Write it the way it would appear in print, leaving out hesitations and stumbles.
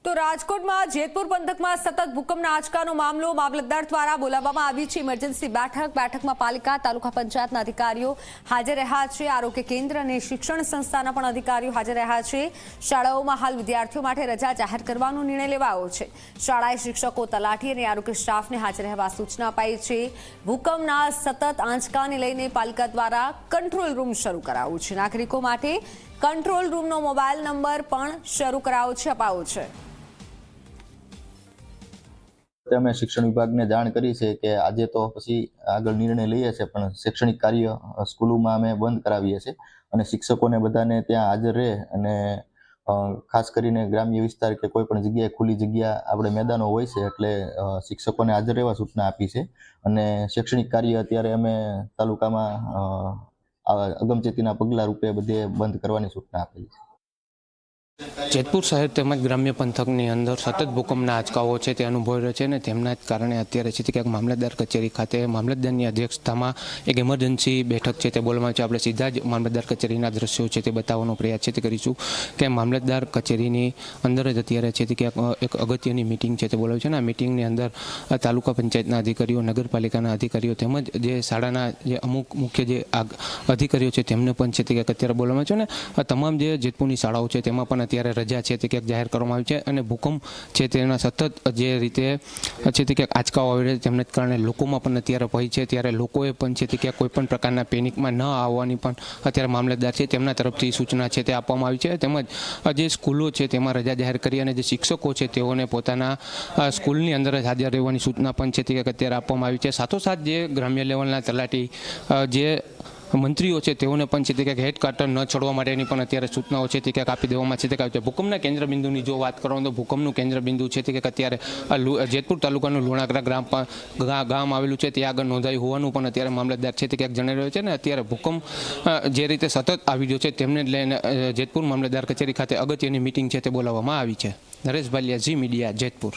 તો રાજકોટમાં જેતપુર પંથકમાં સતત ભૂકંપના આંચકાનો મામલો મામલતદાર દ્વારા બોલાવવામાં આવી છે ઇમરજન્સી બેઠકમાં પાલિકા તાલુકા પંચાયતના અધિકારીઓ હાજર રહ્યા છે। આરોગ્ય કેન્દ્ર અને શિક્ષણ સંસ્થાના પણ અધિકારીઓ હાજર રહ્યા છે। શાળાઓમાં હાલ વિદ્યાર્થીઓ માટે રજા જાહેર કરવાનો નિર્ણય લેવાયો છે। શાળાએ શિક્ષકો તલાટી અને આરોગ્ય સ્ટાફને હાજર રહેવા સૂચના અપાઈ છે। ભૂકંપના સતત આંચકાને લઈને પાલિકા દ્વારા કંટ્રોલ રૂમ શરૂ કરાયો છે। નાગરિકો માટે કંટ્રોલ રૂમનો મોબાઈલ નંબર પણ શરૂ અપાયો છે। અમે શિક્ષણ વિભાગને જાણ કરી છે કે આજે તો પછી આગળ નિર્ણય લઈએ છે, પણ શૈક્ષણિક કાર્ય સ્કૂલોમાં અમે બંધ કરાવીએ છીએ અને શિક્ષકોને બધાને ત્યાં હાજર રહે અને ખાસ કરીને ગ્રામ્ય વિસ્તાર કે કોઈ પણ જગ્યાએ ખુલ્લી જગ્યા આપણે મેદાનો હોય છે એટલે શિક્ષકોને હાજર રહેવા સૂચના આપી છે અને શૈક્ષણિક કાર્ય અત્યારે અમે તાલુકામાં અગમચેતીના પગલા રૂપે બધે બંધ કરવાની સૂચના આપેલી છે। જેતપુર શહેર તેમજ ગ્રામ્ય પંથકની અંદર સતત ભૂકંપના આંચકાઓ છે તે અનુભવી રહ્યો છે અને તેમના જ કારણે અત્યારે છે કે મામલતદાર કચેરી ખાતે મામલતદારની અધ્યક્ષતામાં એક ઇમરજન્સી બેઠક છે તે બોલવામાં છે। આપણે સીધા જ મામલતદાર કચેરીના દ્રશ્યો છે તે બતાવવાનો પ્રયાસ છે તે કરીશું કે મામલતદાર કચેરીની અંદર જ અત્યારે છે તે એક અગત્યની મિટિંગ છે તે બોલાવી છે અને આ મિટિંગની અંદર તાલુકા પંચાયતના અધિકારીઓ, નગરપાલિકાના અધિકારીઓ તેમજ જે શાળાના જે અમુક મુખ્ય જે અધિકારીઓ છે તેમને પણ છે તે અત્યારે બોલવામાં છે અને તમામ જે જેતપુરની શાળાઓ છે તેમાં પણ અત્યારે રજા છે તે ક્યાંક જાહેર કરવામાં આવી છે અને ભૂકંપ છે તેના સતત જે રીતે છે તે ક્યાંક આંચકાઓ આવી રહ્યા છે તેમને કારણે લોકોમાં પણ અત્યારે ભય છે। ત્યારે લોકોએ પણ છે તે ક્યાંક કોઈ પણ પ્રકારના પેનિકમાં ન આવવાની પણ અત્યારે મામલતદાર છે તેમના તરફથી સૂચના છે તે આપવામાં આવી છે। તેમજ જે સ્કૂલો છે તેમાં રજા જાહેર કરી અને જે શિક્ષકો છે તેઓને પોતાના સ્કૂલની અંદર જ હાજર રહેવાની સૂચના પણ છે તે અત્યારે આપવામાં આવી છે। સાથોસાથ જે ગ્રામ્ય લેવલના તલાટી જે મંત્રીઓ છે તેઓને પણ છે તે ક્યાંક હેડ ક્વાર્ટર ન છોડવા માટેની પણ અત્યારે સૂચનાઓ છે તે ક્યાંક આપી દેવામાં છે તે કહે છે। ભૂકંપના કેન્દ્ર બિંદુની જો વાત કરવામાં તો ભૂકંપનું કેન્દ્ર બિંદુ છે તે કે અત્યારે જેતપુર તાલુકાનું લુણાગરા ગામ આવેલું છે તે આગળ નોંધાયું હોવાનું પણ અત્યારે મામલતદાર છે તે ક્યાંક જણાવી રહ્યો છે અને અત્યારે ભૂકંપ જે રીતે સતત આવી રહ્યો છે તેમને લઈને જેતપુર મામલતદાર કચેરી ખાતે અગત્યની મિટિંગ છે તે બોલાવવામાં આવી છે। નરેશ ભાલિયા, ઝી મીડિયા, જેતપુર।